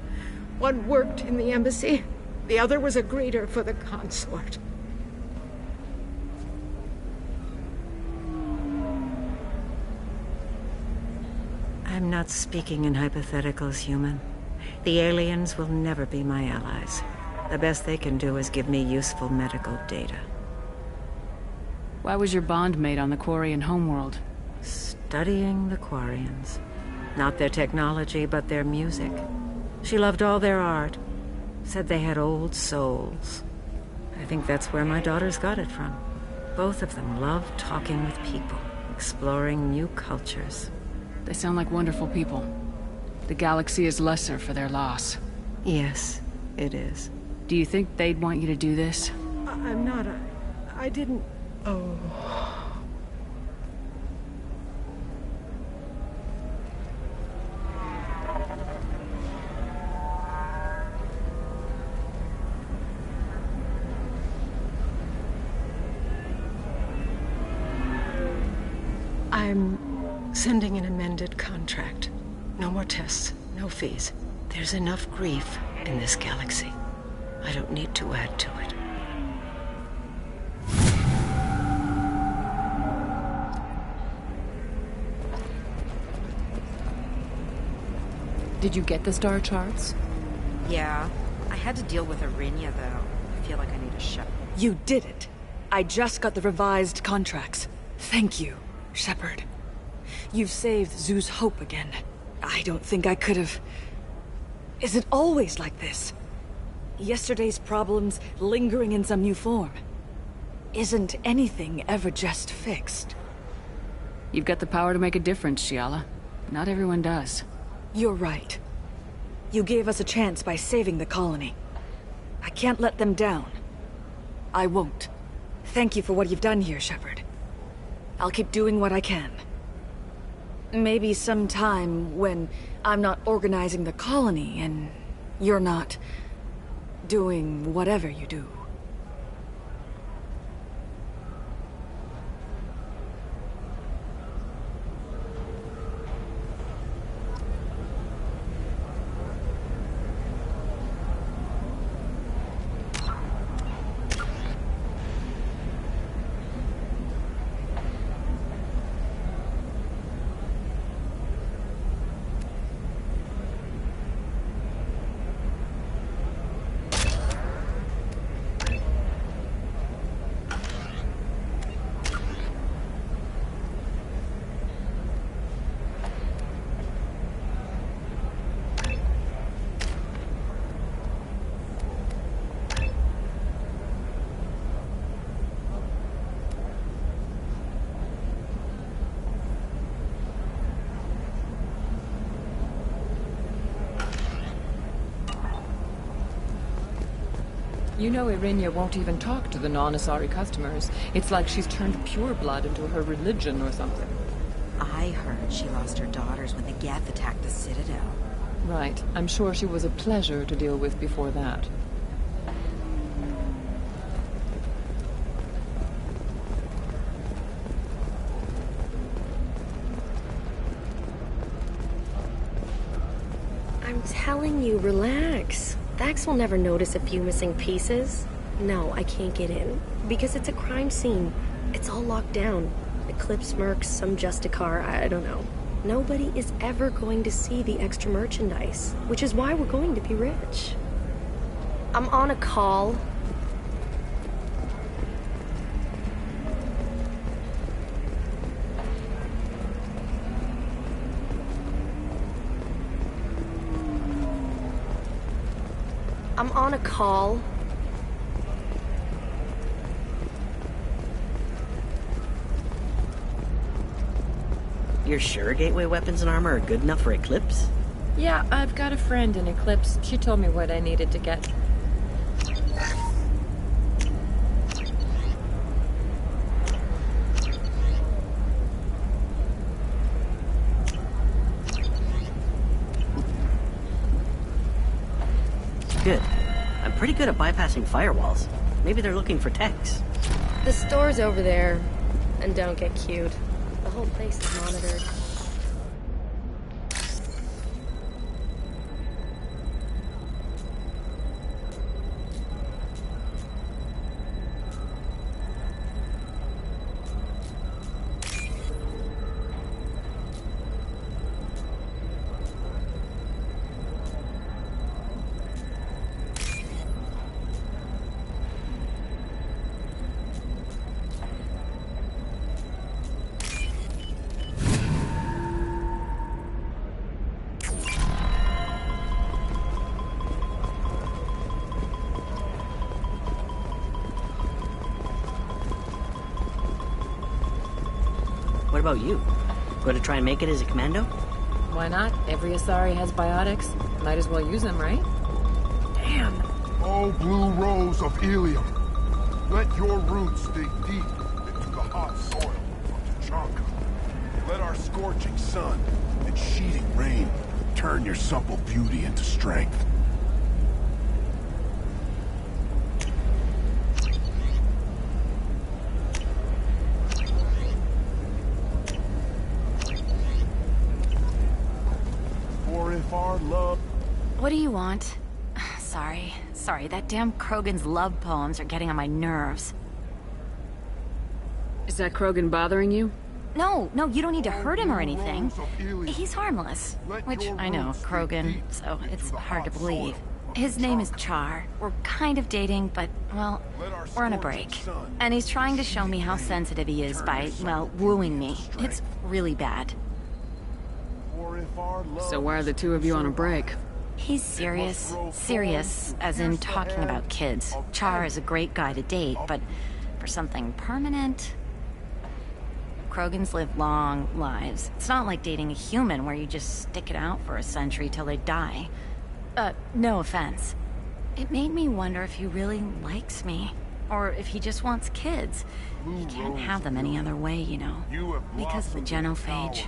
One worked in the embassy, the other was a greeter for the consort. I'm not speaking in hypotheticals, human. The aliens will never be my allies. The best they can do is give me useful medical data. Why was your bondmate on the Quarian homeworld? Studying the Quarians. Not their technology, but their music. She loved all their art. Said they had old souls. I think that's where my daughters got it from. Both of them loved talking with people, exploring new cultures. They sound like wonderful people. The galaxy is lesser for their loss. Yes, it is. Do you think they'd want you to do this? I'm not. I didn't. Oh. I'm sending an amended contract. No more tests, no fees. There's enough grief in this galaxy. I don't need to add to it. Did you get the star charts? Yeah. I had to deal with Arinya, though. I feel like I need a shot. You did it. I just got the revised contracts. Thank you, Shepard. You've saved Zoo's hope again. I don't think I could have... Is it always like this? Yesterday's problems lingering in some new form. Isn't anything ever just fixed? You've got the power to make a difference, Shiala. Not everyone does. You're right. You gave us a chance by saving the colony. I can't let them down. I won't. Thank you for what you've done here, Shepard. I'll keep doing what I can. Maybe sometime when I'm not organizing the colony and you're not doing whatever you do. You know Irinya won't even talk to the non-Asari customers. It's like she's turned pureblood into her religion or something. I heard she lost her daughters when the Geth attacked the Citadel. Right. I'm sure she was a pleasure to deal with before that. I'm telling you, relax. Vax will never notice a few missing pieces. No, I can't get in. Because it's a crime scene. It's all locked down. Eclipse mercs, some Justicar, I don't know. Nobody is ever going to see the extra merchandise, which is why we're going to be rich. I'm on a call. I'm on a call. You're sure gateway weapons and armor are good enough for Eclipse? Yeah, I've got a friend in Eclipse. She told me what I needed to get. Good. I'm pretty good at bypassing firewalls. Maybe they're looking for techs. The store's over there. And don't get cute. The whole place is monitored. What about you? Going to try and make it as a commando? Why not? Every Asari has biotics. Might as well use them, right? Damn. Oh, blue rose of Ilium, let your roots dig deep into the hot soil of Tuchanka. Let our scorching sun and sheeting rain turn your supple beauty into strength. you want? Sorry, that damn Krogan's love poems are getting on my nerves. Is that Krogan bothering you? No, you don't need to hurt him or anything. He's harmless. Which, I know, Krogan, so it's hard to believe. His name is Char. We're kind of dating, but, well, we're on a break. And he's trying to show me how sensitive he is by, well, wooing me. It's really bad. So why are the two of you on a break? He's serious. Serious, as in talking about kids. Char is a great guy to date, but for something permanent... Krogans live long lives. It's not like dating a human where you just stick it out for a century till they die. No offense. It made me wonder if he really likes me. Or if he just wants kids. He can't have them any other way, you know. Because of the genophage.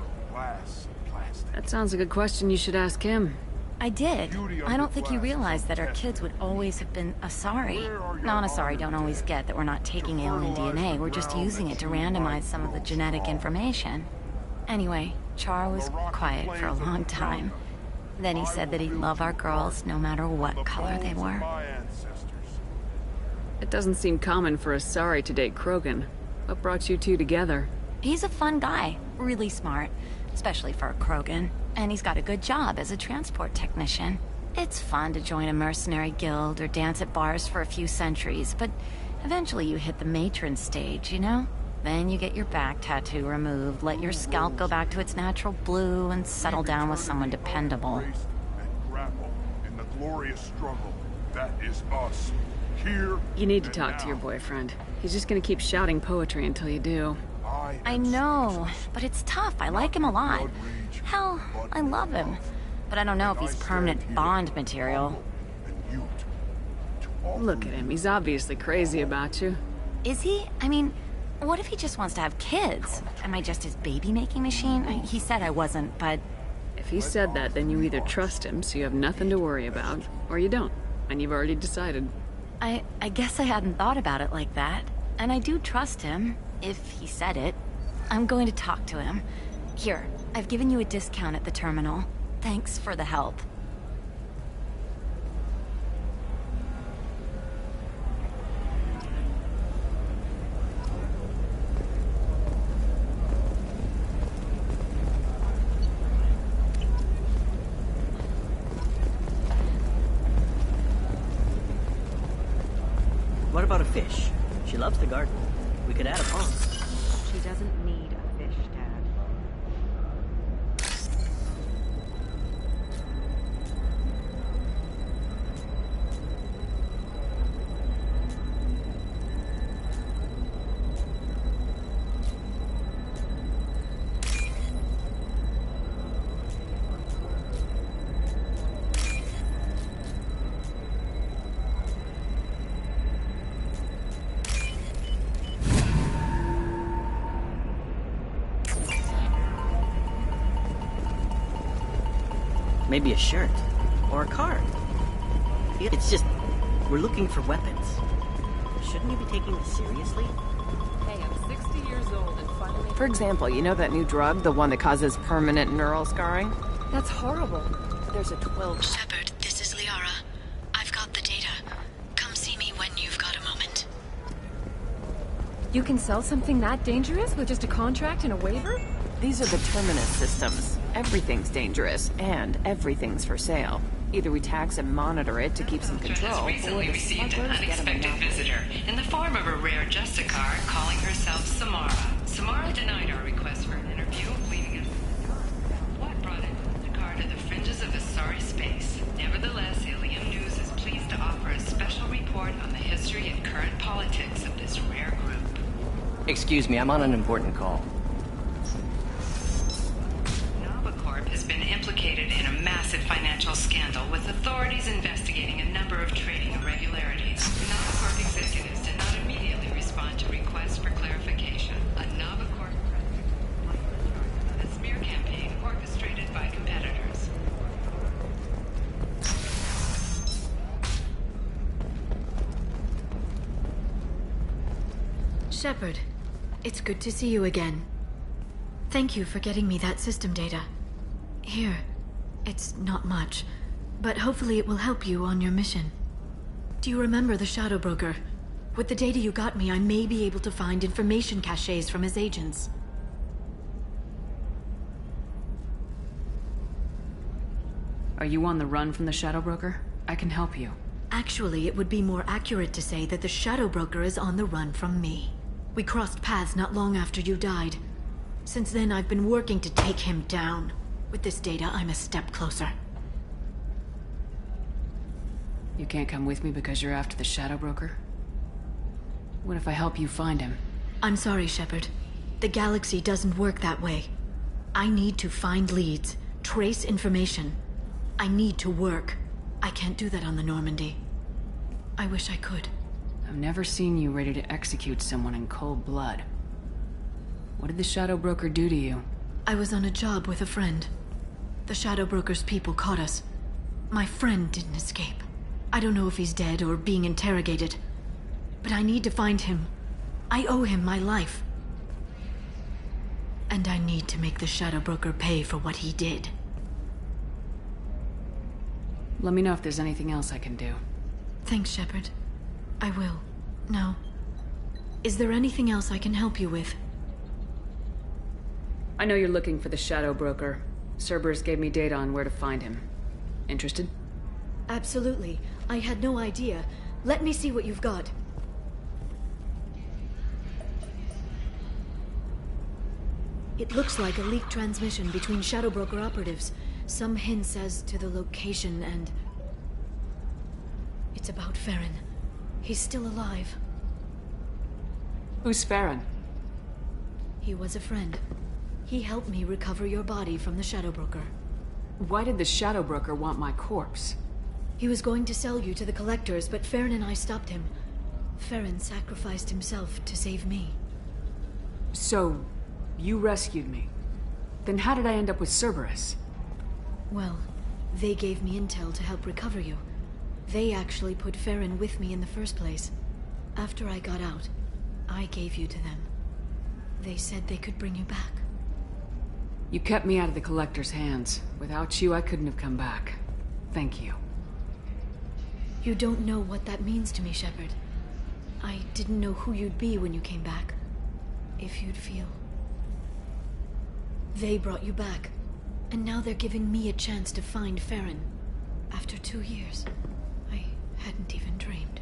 That sounds like a question you should ask him. I did. I don't think he realized that our kids would always have been Asari. Non-Asari don't always get that we're not taking alien DNA, we're just using it to randomize some of the genetic information. Anyway, Char was quiet for a long time. Then he said that he'd love our girls no matter what color they were. It doesn't seem common for Asari to date Krogan. What brought you two together? He's a fun guy, really smart, especially for a Krogan. And he's got a good job as a transport technician. It's fun to join a mercenary guild or dance at bars for a few centuries, but eventually you hit the matron stage, you know? Then you get your back tattoo removed, let your scalp go back to its natural blue, and settle down with someone dependable. And grapple in the glorious struggle that is us. Here. You need to talk to your boyfriend. He's just gonna keep shouting poetry until you do. I know, but it's tough. I like him a lot. Hell, I love him. But I don't know if he's permanent Bond material. Look at him. He's obviously crazy about you. Is he? I mean, what if he just wants to have kids? Am I just his baby-making machine? He said I wasn't, but... If he said that, then you either trust him, so you have nothing to worry about, or you don't, and you've already decided. I guess I hadn't thought about it like that. And I do trust him, if he said it. I'm going to talk to him. Here, I've given you a discount at the terminal. Thanks for the help. What about a fish? She loves the garden. We could add a pond. She doesn't need a fish, Dad. Maybe a shirt. Or a card. It's just... we're looking for weapons. Shouldn't you be taking this seriously? Hey, I'm 60 years old and finally... For example, you know that new drug? The one that causes permanent neural scarring? That's horrible. There's a 12... Shepard, this is Liara. I've got the data. Come see me when you've got a moment. You can sell something that dangerous with just a contract and a waiver? These are the Terminus systems. Everything's dangerous, and everything's for sale. Either we tax and monitor it to keep some control, or Recently the received an smugglers get a unexpected monopoly. visitor in the form of a rare Justicar calling herself Samara. Samara denied our request for an interview, leaving us what brought Justicar to the fringes of Asari space. Nevertheless, Ilium News is pleased to offer a special report on the history and current politics of this rare group. Excuse me, I'm on an important call. Has been implicated in a massive financial scandal, with authorities investigating a number of trading irregularities. Novacorp executives did not immediately respond to requests for clarification. A Novacorp a smear campaign orchestrated by competitors. Shepard, it's good to see you again. Thank you for getting me that system data. Here, it's not much, but hopefully it will help you on your mission. Do you remember the Shadow Broker? With the data you got me, I may be able to find information caches from his agents. Are you on the run from the Shadow Broker? I can help you. Actually, it would be more accurate to say that the Shadow Broker is on the run from me. We crossed paths not long after you died. Since then, I've been working to take him down. With this data, I'm a step closer. You can't come with me because you're after the Shadow Broker? What if I help you find him? I'm sorry, Shepard. The galaxy doesn't work that way. I need to find leads, trace information. I need to work. I can't do that on the Normandy. I wish I could. I've never seen you ready to execute someone in cold blood. What did the Shadow Broker do to you? I was on a job with a friend. The Shadow Broker's people caught us. My friend didn't escape. I don't know if he's dead or being interrogated. But I need to find him. I owe him my life. And I need to make the Shadow Broker pay for what he did. Let me know if there's anything else I can do. Thanks, Shepard. I will. Now, is there anything else I can help you with? I know you're looking for the Shadow Broker. Cerberus gave me data on where to find him. Interested? Absolutely. I had no idea. Let me see what you've got. It looks like a leaked transmission between Shadow Broker operatives. Some hints as to the location and... It's about Farron. He's still alive. Who's Farron? He was a friend. He helped me recover your body from the Shadow Broker. Why did the Shadow Broker want my corpse? He was going to sell you to the Collectors, but Farron and I stopped him. Farron sacrificed himself to save me. So, you rescued me. Then how did I end up with Cerberus? Well, they gave me intel to help recover you. They actually put Farron with me in the first place. After I got out, I gave you to them. They said they could bring you back. You kept me out of the Collector's hands. Without you, I couldn't have come back. Thank you. You don't know what that means to me, Shepard. I didn't know who you'd be when you came back. If you'd feel. They brought you back. And now they're giving me a chance to find Farron. After 2 years. I hadn't even dreamed.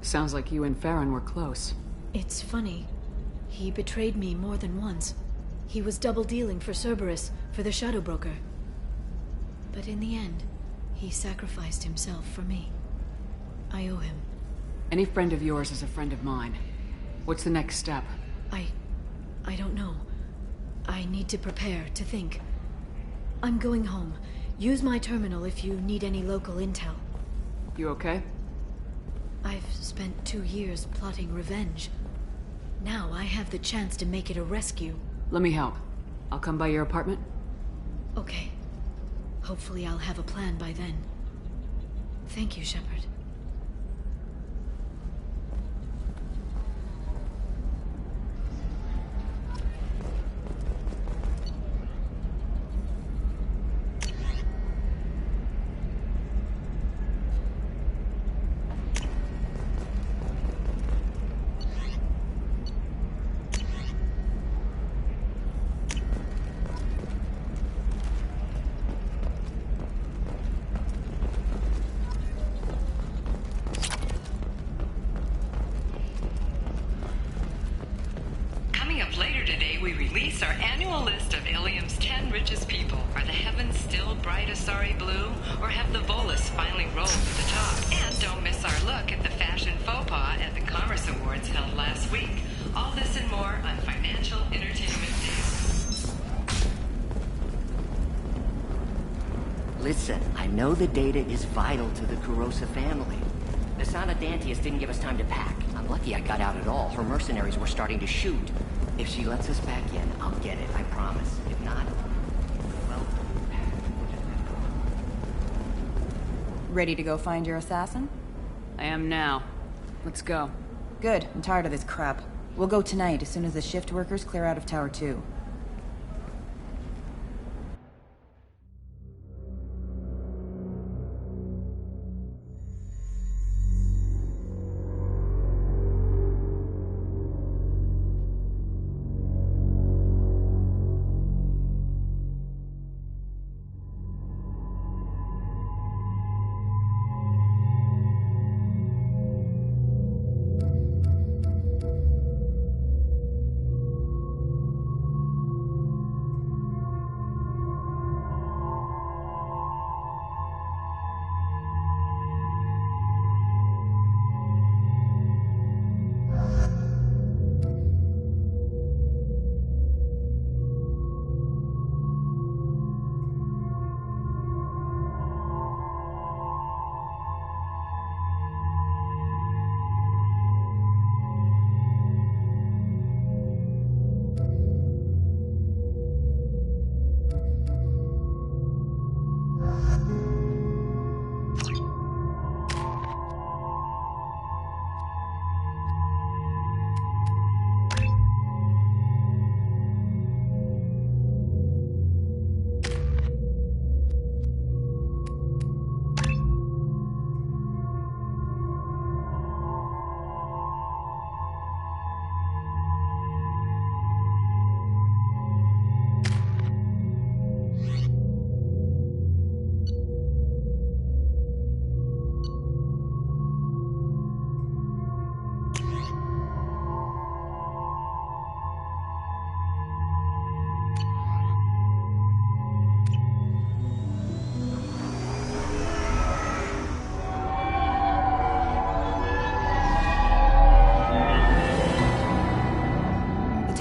Sounds like you and Farron were close. It's funny. He betrayed me more than once. He was double-dealing for Cerberus, for the Shadow Broker. But in the end, he sacrificed himself for me. I owe him. Any friend of yours is a friend of mine. What's the next step? I don't know. I need to prepare, to think. I'm going home. Use my terminal if you need any local intel. You okay? I've spent 2 years plotting revenge. Now I have the chance to make it a rescue. Let me help. I'll come by your apartment. Okay. Hopefully I'll have a plan by then. Thank you, Shepard. Later today, we release our annual list of Ilium's 10 richest people. Are the heavens still bright Asari blue, or have the Volus finally rolled to the top? And don't miss our look at the fashion faux pas at the Commerce Awards held last week. All this and more on Financial Entertainment Daily. Listen, I know the data is vital to the Kurosa family. The Sana Dantius didn't give us time to pack. I'm lucky I got out at all. Her mercenaries were starting to shoot. If she lets us back in, I'll get it, I promise. If not, well... Ready to go find your assassin? I am now. Let's go. Good. I'm tired of this crap. We'll go tonight, as soon as the shift workers clear out of Tower 2.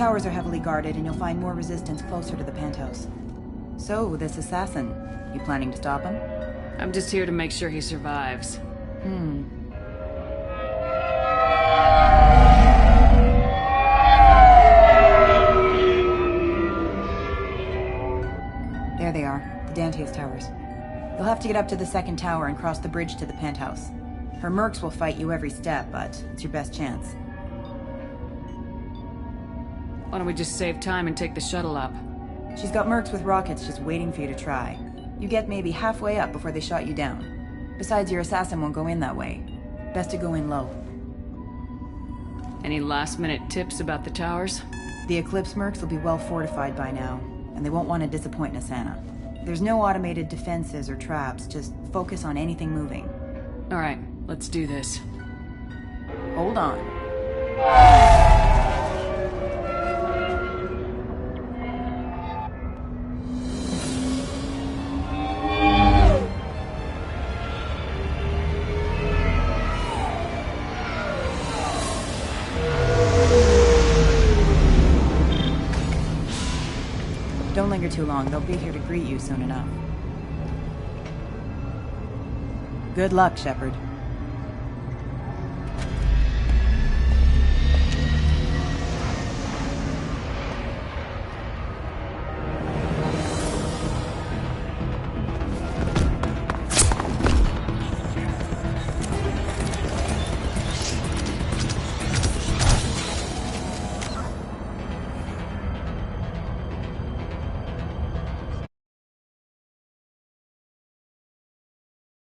towers are heavily guarded, and you'll find more resistance closer to the penthouse. So, this assassin, you planning to stop him? I'm just here to make sure he survives. There they are, the Dante's towers. You'll have to get up to the second tower and cross the bridge to the penthouse. Her mercs will fight you every step, but it's your best chance. Why don't we just save time and take the shuttle up? She's got mercs with rockets just waiting for you to try. You get maybe halfway up before they shot you down. Besides, your assassin won't go in that way. Best to go in low. Any last-minute tips about the towers? The Eclipse mercs will be well fortified by now, and they won't want to disappoint Nassana. There's no automated defenses or traps, just focus on anything moving. Alright, let's do this. Hold on. Don't linger too long. They'll be here to greet you soon enough. Good luck, Shepard.